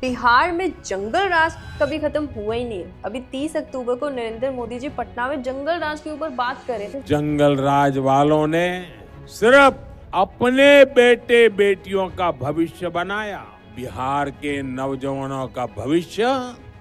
बिहार में जंगल राज कभी खत्म हुआ ही नहीं है। अभी 30 अक्टूबर को नरेंद्र मोदी जी पटना में जंगल राज के ऊपर बात कर रहे थे। जंगल राज वालों ने सिर्फ अपने बेटे बेटियों का भविष्य बनाया, बिहार के नौजवानों का भविष्य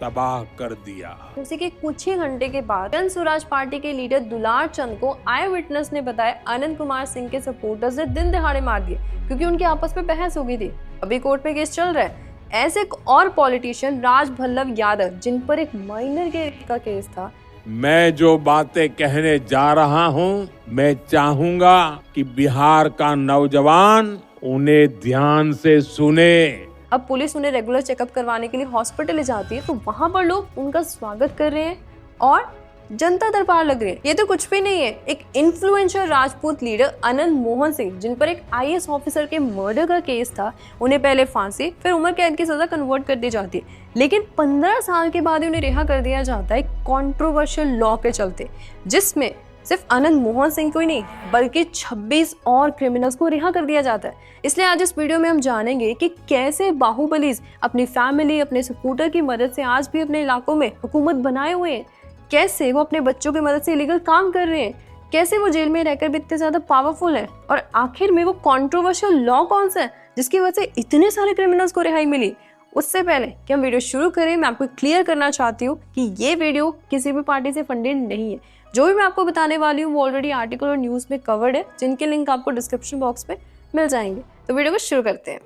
तबाह कर दिया। उसी के कुछ ही घंटे के बाद जन स्वराज पार्टी के लीडर दुलार चंद को आई विटनेस ने बताया अनंत कुमार सिंह के सपोर्टर्स ने दिन दहाड़े मार दिए क्योंकि उनकी आपस में बहस हो गई थी। अभी कोर्ट में केस चल रहा है। ऐसे एक और पॉलिटिशियन राजभल्लभ यादव जिन पर एक माइनर का केस था। मैं जो बातें कहने जा रहा हूँ, मैं चाहूंगा कि बिहार का नौजवान उन्हें ध्यान से सुने। अब पुलिस उन्हें रेगुलर चेकअप करवाने के लिए हॉस्पिटल ले जाती है तो वहां पर लोग उनका स्वागत कर रहे हैं और जनता दरबार लग रही है। ये तो कुछ भी नहीं है, एक इन्फ्लुएंसर राजपूत लीडर अनंत मोहन सिंह जिन पर एक आईएएस ऑफिसर के मर्डर का केस था, उन्हें पहले फांसी फिर उम्र कैद की सजा कन्वर्ट कर दी जाती है, लेकिन 15 साल के बाद उन्हें रिहा कर दिया जाता है कॉन्ट्रोवर्शियल लॉ के चलते, जिसमें सिर्फ अनंत मोहन सिंह को ही नहीं बल्कि 26 और क्रिमिनल्स को रिहा कर दिया जाता है। इसलिए आज इस वीडियो में हम जानेंगे कि कैसे बाहुबलीज अपनी फैमिली अपने सपोर्टर की मदद से आज भी अपने इलाकों में हुकूमत बनाए हुए हैं, कैसे वो अपने बच्चों की मदद से इलीगल काम कर रहे हैं, कैसे वो जेल में रहकर भी इतने ज्यादा पावरफुल है और आखिर में वो कॉन्ट्रोवर्शियल लॉ कौन सा है जिसकी वजह से इतने सारे क्रिमिनल्स को रिहाई मिली। उससे पहले कि हम वीडियो शुरू करें, मैं आपको क्लियर करना चाहती हूँ कि ये वीडियो किसी भी पार्टी से फंडेड नहीं है। जो भी मैं आपको बताने वाली हूँ वो ऑलरेडी आर्टिकल और न्यूज में कवर्ड है, जिनके लिंक आपको डिस्क्रिप्शन बॉक्स में मिल जाएंगे। तो वीडियो को शुरू करते हैं।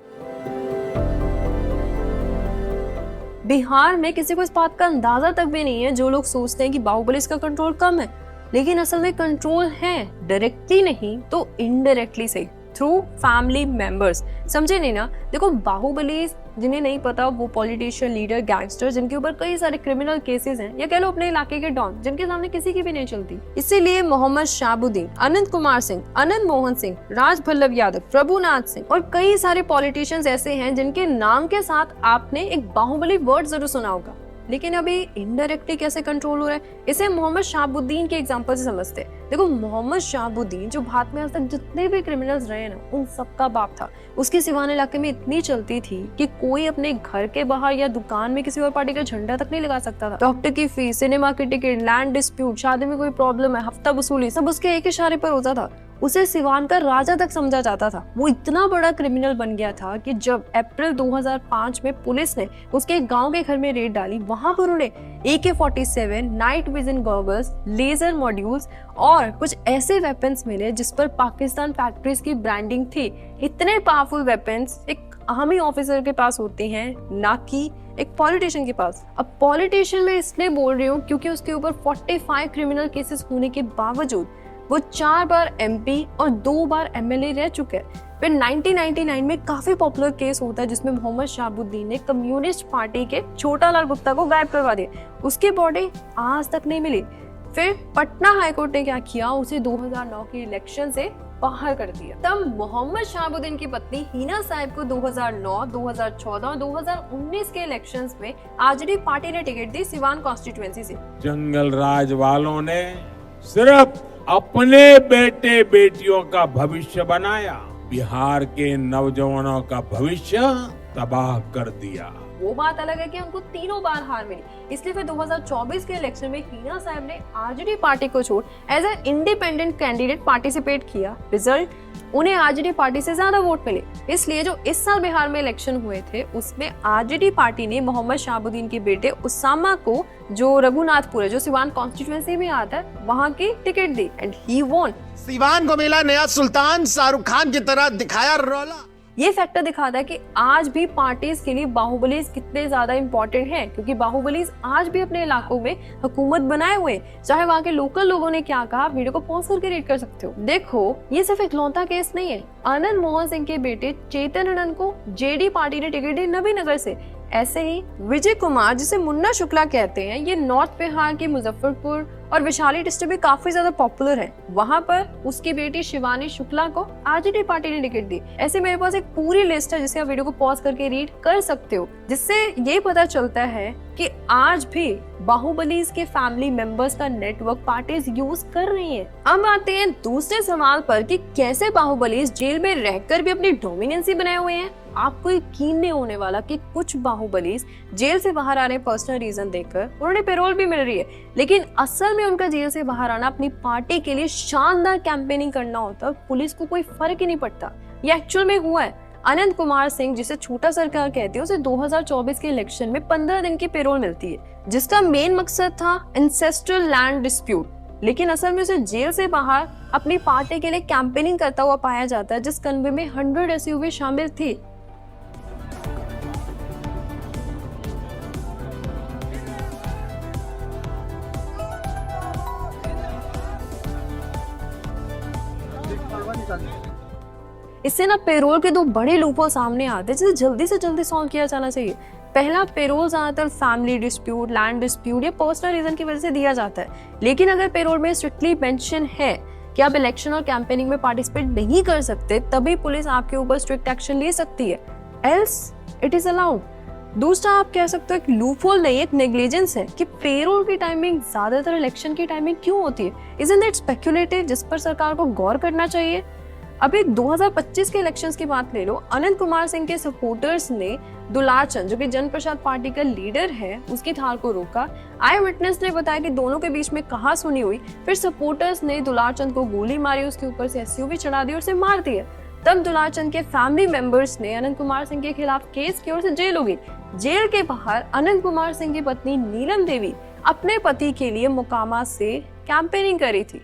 बिहार में किसी को इस बात का अंदाजा तक भी नहीं है जो लोग सोचते हैं कि बाहुबली का कंट्रोल कम है, लेकिन असल में कंट्रोल है, डायरेक्टली नहीं तो इनडायरेक्टली सही, थ्रू फैमिली मेंबर्स। समझे नहीं ना? देखो, बाहुबली जिन्हें नहीं पता वो पॉलिटिशियन लीडर गैंगस्टर जिनके ऊपर कई सारे क्रिमिनल केसेस हैं, या कह लो अपने इलाके के डॉन जिनके सामने किसी की भी नहीं चलती। इसीलिए मोहम्मद शहाबुद्दीन, अनंत कुमार सिंह, अनंत मोहन सिंह, राजभल्लभ यादव, प्रभुनाथ सिंह और कई सारे पॉलिटिशियंस ऐसे हैं जिनके नाम के साथ आपने एक बाहुबली वर्ड जरूर सुना होगा, लेकिन अभी इनडायरेक्टली कैसे कंट्रोल हो रहा है इसे मोहम्मद शहाबुद्दीन के एग्जांपल से समझते हैं। देखो, मोहम्मद शहाबुद्दीन जो भारत में आज तक जितने भी क्रिमिनल्स रहे ना उन सबका बाप था। उसकी सिवान इलाके में इतनी चलती थी कि कोई अपने घर के बाहर या दुकान में किसी और पार्टी का झंडा तक नहीं लगा सकता था। डॉक्टर की फीस, सिनेमा की टिकट, लैंड डिस्प्यूट, शादी में कोई प्रॉब्लम है, हफ्ता वसूली, सब उसके एक इशारे पर होता था। उसे सिवान का राजा तक समझा जाता था। वो इतना बड़ा क्रिमिनल बन गया था कि जब अप्रैल 2005 में पुलिस ने उसके गांव के घर में रेड डाली, वहां पर उन्हें AK-47, night vision goggles, laser modules और कुछ ऐसे वेपन्स मिले जिस पर पाकिस्तान फैक्ट्रीज की ब्रांडिंग थी। इतने पावरफुल वेपन्स एक आर्मी ऑफिसर के पास होते हैं, ना कि एक पॉलिटिशियन के पास। अब पॉलिटिशियन मैं इसलिए बोल रही हूँ क्योंकि उसके ऊपर 45 क्रिमिनल केसेस होने के बावजूद वो 4 बार MP और 2 बार MLA रह चुके हैं। फिर 1999 में काफी पॉपुलर केस होता है जिसमें मोहम्मद शहाबुद्दीन ने कम्युनिस्ट पार्टी के छोटा लाल गुप्ता को गायब करवा दिया। उसकी बॉडी आज तक नहीं मिली। फिर पटना हाईकोर्ट ने क्या किया, उसे 2009 के इलेक्शन से बाहर कर दिया। तब मोहम्मद शहाबुद्दीन की पत्नी हिना साहिब को 2009, 2014 और 2019 के इलेक्शंस में आरजेडी पार्टी ने टिकट दी सिवान कॉन्स्टिट्यूएंसी से। जंगल राज वालों ने सिर्फ अपने बेटे बेटियों का भविष्य बनाया, बिहार के नौजवानों का भविष्य तबाह कर दिया। वो बात अलग है कि उनको तीनों बार हार मिली, इसलिए फिर 2024 के इलेक्शन में हिना साहब ने आरजेडी पार्टी को छोड़ as a independent candidate participate किया। रिजल्ट, उन्हें आरजेडी पार्टी से ज्यादा वोट मिले। इसलिए जो इस साल बिहार में इलेक्शन हुए थे उसमें आरजेडी पार्टी ने मोहम्मद शहाबुद्दीन के बेटे उसामा को, जो रघुनाथपुर है, जो सिवान कॉन्स्टिट्यूएंसी में आता है, वहाँ की टिकट दी एंड ही वॉन। सिवान को मिला नया सुल्तान, शाहरुख खान की तरह दिखाया रोला। ये फैक्टर दिखाता है कि आज भी पार्टीज के लिए बाहुबलीज कितने ज्यादा इंपॉर्टेंट हैं, क्योंकि बाहुबलीज आज भी अपने इलाकों में हुकूमत बनाए हुए हैं। चाहे वहाँ के लोकल लोगों ने क्या कहा, वीडियो को पॉज करके रीड कर सकते हो। देखो, ये सिर्फ इकलौता केस नहीं है। अनंत मोहन सिंह के बेटे चेतन अनंत को जेडी पार्टी ने टिकट दी नबीनगर से। ऐसे ही विजय कुमार, जिसे मुन्ना शुक्ला कहते हैं, ये नॉर्थ बिहार के मुजफ्फरपुर और वैशाली डिस्ट्रिक्ट में काफी ज्यादा पॉपुलर है। वहाँ पर उसकी बेटी शिवानी शुक्ला को आरजेडी पार्टी ने टिकट दी। ऐसे मेरे पास एक पूरी लिस्ट है जिसे आप वीडियो को पॉज करके रीड कर सकते हो, जिससे ये पता चलता है कि आज भी बाहुबलीज के फैमिली मेंबर्स का नेटवर्क पार्टीज यूज कर रही हैं। अब आते हैं दूसरे सवाल पर कि कैसे बाहुबलीज जेल में रहकर भी अपनी डोमिनेंसी बनाए हुए हैं। आपको यकीन नहीं होने वाला कि कुछ बाहुबलीज जेल से बाहर आने पर्सनल रीजन देकर उन्होंने पैरोल भी मिल रही है, लेकिन असल में उनका जेल से बाहर आना अपनी पार्टी के लिए शानदार कैंपेनिंग करना होता है। पुलिस को कोई फर्क ही नहीं पड़ता। ये एक्चुअल में हुआ है। अनंत कुमार सिंह, जिसे छोटा सरकार कहती है, उसे 2024 के इलेक्शन में 15 दिन की पैरोल मिलती है, जिसका मेन मकसद था एंसेस्ट्रल लैंड डिस्प्यूट। लेकिन असल में उसे जेल से बाहर अपनी पार्टी के लिए कैंपेनिंग करता हुआ पाया जाता है, जिस कन्वे में 100 एसयूवी शामिल थी। इससे ना पेरोल के दो बड़े लूपहोल सामने आते हैं जिसे जल्दी से जल्दी सॉल्व किया जाना चाहिए। पहला, पेरोल ज्यादातर फैमिली डिस्प्यूट, लैंड डिस्प्यूट या पर्सनल रीजन की वजह से दिया जाता है, लेकिन अगर पेरोल में स्ट्रिक्टली मेंशन है कि आप इलेक्शन और कैंपेनिंग में पार्टिसिपेट नहीं कर सकते, तभी पुलिस आपके ऊपर स्ट्रिक्ट एक्शन ले सकती है, एल्स इट इज अलाउड। दूसरा, आप कह सकते हो एक लूपहोल नहीं, एक नेग्लिजेंस है कि पेरोल की टाइमिंग ज्यादातर इलेक्शन की टाइमिंग क्यों होती है। इजंट दैट स्पेक्युलेटिव, जिस पर सरकार को गौर करना चाहिए। अभी 2025 के इलेक्शंस की बात ले लो। अनंत कुमार सिंह के सपोर्टर्स ने दुलार चंद, जो कि जन प्रसाद पार्टी का लीडर है, उसकी थार को रोका। आई विटनेस ने बताया कि दोनों के बीच में कहासुनी हुई, फिर सपोर्टर्स ने दुलार चंद को गोली मारी, उसके ऊपर से एसयूवी चढ़ा दी और उसे मार दिया। तब दुलार चंद के फैमिली मेंबर्स ने अनंत कुमार सिंह के खिलाफ केस किया और उसे जेल हो गई। जेल के बाहर अनंत कुमार सिंह की पत्नी नीलम देवी अपने पति के लिए मोकामा से कैंपेनिंग करी थी,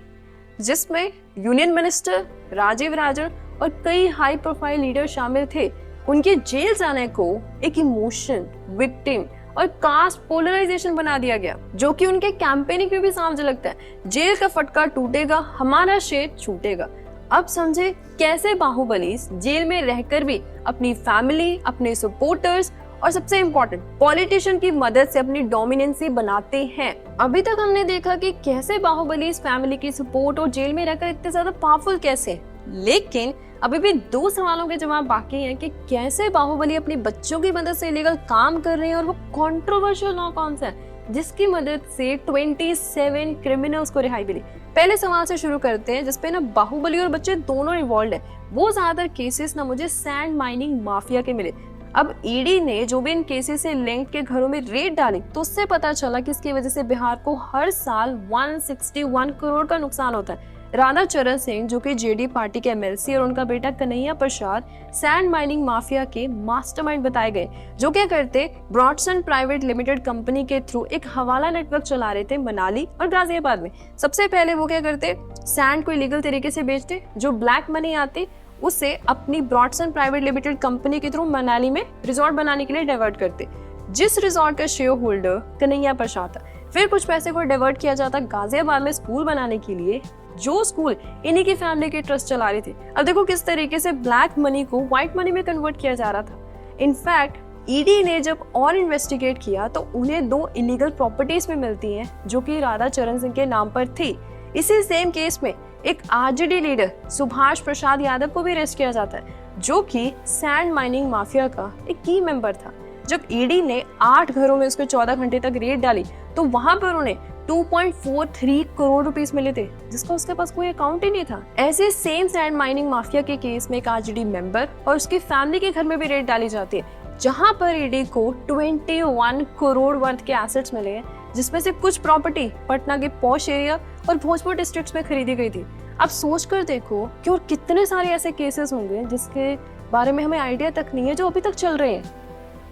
जिसमें यूनियन मिनिस्टर राजीव राजन और कई हाई प्रोफाइल लीडर शामिल थे। उनके जेल जाने को एक इमोशन, विक्टिम और कास्ट पोलराइजेशन बना दिया गया, जो कि उनके कैंपेनिंग में भी साफ झलकता है। जेल का फटका टूटेगा, हमारा शेर छूटेगा। अब समझे कैसे बाहुबली जेल में रहकर भी अपनी फैमिली, अपने सपोर्टर्स और सबसे इम्पोर्टेंट पॉलिटिशियन की मदद से अपनी डोमिनेंसी बनाते हैं। अभी तक हमने देखा कि कैसे बाहुबली फैमिली की सपोर्ट और जेल में रहकर इतने ज्यादा पावरफुल कैसे, लेकिन अभी भी दो सवालों के जवाब बाकी हैं कि कैसे बाहुबली अपने बच्चों की मदद से इलीगल काम कर रहे हैं, और वो कंट्रोवर्शियल लॉ कौन सा है जिसकी मदद से 27 क्रिमिनल्स को रिहाई मिली। पहले सवाल से शुरू करते हैं, जिसपे ना बाहुबली और बच्चे दोनों इन्वॉल्व है। वो ज्यादातर केसेस ना मुझे सैंड माइनिंग माफिया के मिले। अब ईडी ने जो भी इन केसेस से लिंक के घरों में रेड डाली, तो उससे पता चला कि इसकी वजह से बिहार को हर साल 161 करोड़ का नुकसान होता है। राधा चरण सिंह, जो कि जेडी पार्टी के एमएलसी, और उनका बेटा कन्हैया प्रसाद सैंड माइनिंग माफिया के मास्टरमाइंड बताए गए, जो क्या करते ब्रॉडसन प्राइवेट लिमिटेड कंपनी के थ्रू एक हवाला नेटवर्क चला रहे थे मनाली और गाजियाबाद में। सबसे पहले वो क्या करते, सैंड को इलीगल तरीके से बेचते, जो ब्लैक मनी आती उसे अपनी ब्रॉडसन प्राइवेट लिमिटेड कंपनी के थ्रू मनाली में रिजॉर्ट बनाने के लिए डाइवर्ट करते, जिस रिजॉर्ट का शेयर होल्डर कन्हैया प्रसाद था। फिर कुछ पैसे को डाइवर्ट किया जाता गाजियाबाद में स्कूल बनाने के लिए, जो स्कूल इन्हीं की फैमिली के ट्रस्ट चला रही थी। अब देखो किस तरीके से ब्लैक मनी को व्हाइट मनी में कन्वर्ट किया जा रहा था। इनफैक्ट ईडी ने जब और इन्वेस्टिगेट किया तो उन्हें 2 इलीगल प्रॉपर्टीज में मिलती हैं, जो कि राधा चरण सिंह के नाम पर थी। इसी सेम केस में एक आरजेडी लीडर सुभाष प्रसाद यादव को भी अरेस्ट किया जाता है, जो कि सैंड माइनिंग माफिया का एक की मेंबर था। जब ईडी ने 8 घरों में उसके 14 घंटे तक रेड डाली, तो वहां पर उन्हें 2.43 करोड़ रुपीस मिले थे, जिसका उसके पास कोई अकाउंट ही नहीं था। ऐसे सेम सैंड माइनिंग माफिया के केस में एक आरजेडी मेंबर और उसकी फैमिली के घर में भी रेड डाली जाती है, जहां पर ईडी को 21 करोड़ वर्थ के एसेट्स मिले हैं, जिसमें से कुछ प्रॉपर्टी पटना के पॉश एरिया और भोजपुर डिस्ट्रिक्ट्स में खरीदी गई थी। अब सोच कर देखो कि और कितने सारे ऐसे केसेस होंगे जिसके बारे में हमें आइडिया तक नहीं है, जो अभी तक चल रहे हैं।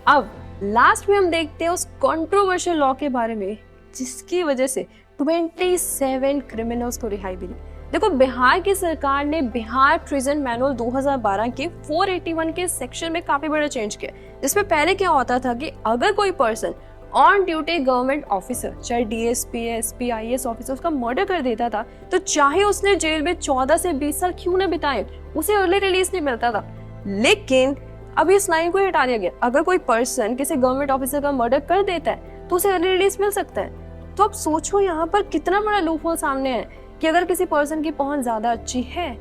अब लास्ट में हम देखते हैं उस कंट्रोवर्शियल लॉ के बारे में, जिसकी वजह से 27 क्रिमिनल्स को रिहाई मिली। देखो, बिहार की सरकार ने बिहार प्रिजन मैनुअल 2012 के 481 के सेक्शन में काफी बड़ा चेंज किया, जिसमें पहले क्या होता था कि अगर कोई person on duty government officer, चाहे डीएसपी, एसपी, आईएएस ऑफिसर, उसका मर्डर कर देता था, तो चाहे उसने जेल में 14 से 20 साल क्यों न बिताए, उसे अर्ली रिलीज नहीं मिलता था। लेकिन अब इस लाइन को हटा दिया गया, अगर कोई पर्सन किसी गवर्नमेंट ऑफिसर का मर्डर कर देता है तो उसे अर्ली रिलीज मिल सकता है। तो अब सोचो यहाँ पर कितना बड़ा लूपहोल सामने है कि अगर किसी पर्सन की पहुंच ज्यादा अच्छी है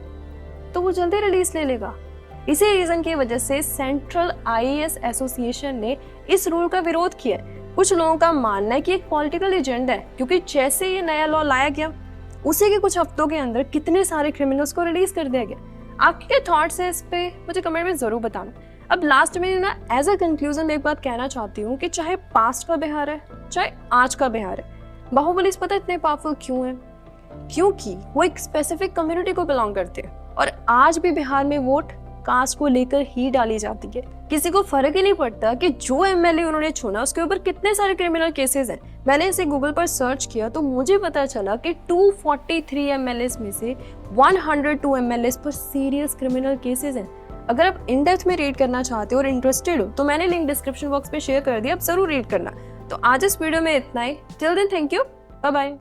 तो वो जल्दी रिलीज ले लेगा। इसी रीजन की वजह से सेंट्रल आईएएस एसोसिएशन ने इस रूल का विरोध किया। कुछ लोगों का मानना है कि एक पॉलिटिकल एजेंडा है, क्योंकि जैसे ये नया लॉ लाया गया उसी के कुछ हफ्तों के अंदर कितने सारे क्रिमिनल्स को रिलीज कर दिया गया। आपके थॉट्स है इस पे मुझे कमेंट में जरूर बताना। अब लास्ट में ना एज अ कंक्लूजन एक बात कहना चाहती हूँ कि चाहे पास्ट का बिहार है चाहे आज का बिहार है, बाहुबली पता है इतने पावरफुल क्यों है? क्योंकि वो एक स्पेसिफिक कम्युनिटी को बिलोंग करते हैं और आज भी बिहार में वोट कास्ट को लेकर ही डाली जाती है। किसी को फर्क ही नहीं पड़ता कि जो एमएलए उन्होंने चुना उसके ऊपर कितने सारे क्रिमिनल केसेस हैं। मैंने इसे गूगल पर सर्च किया तो मुझे पता चला कि 243 एमएलए में से 102 एमएलए पर सीरियस क्रिमिनल केसेस हैं। अगर आप इन डेप्थ में रीड करना चाहते हो और इंटरेस्टेड हो तो मैंने लिंक डिस्क्रिप्शन बॉक्स पे शेयर कर दिया, आप जरूर रीड करना। तो आज इस वीडियो में इतना ही। Till then thank you, bye bye.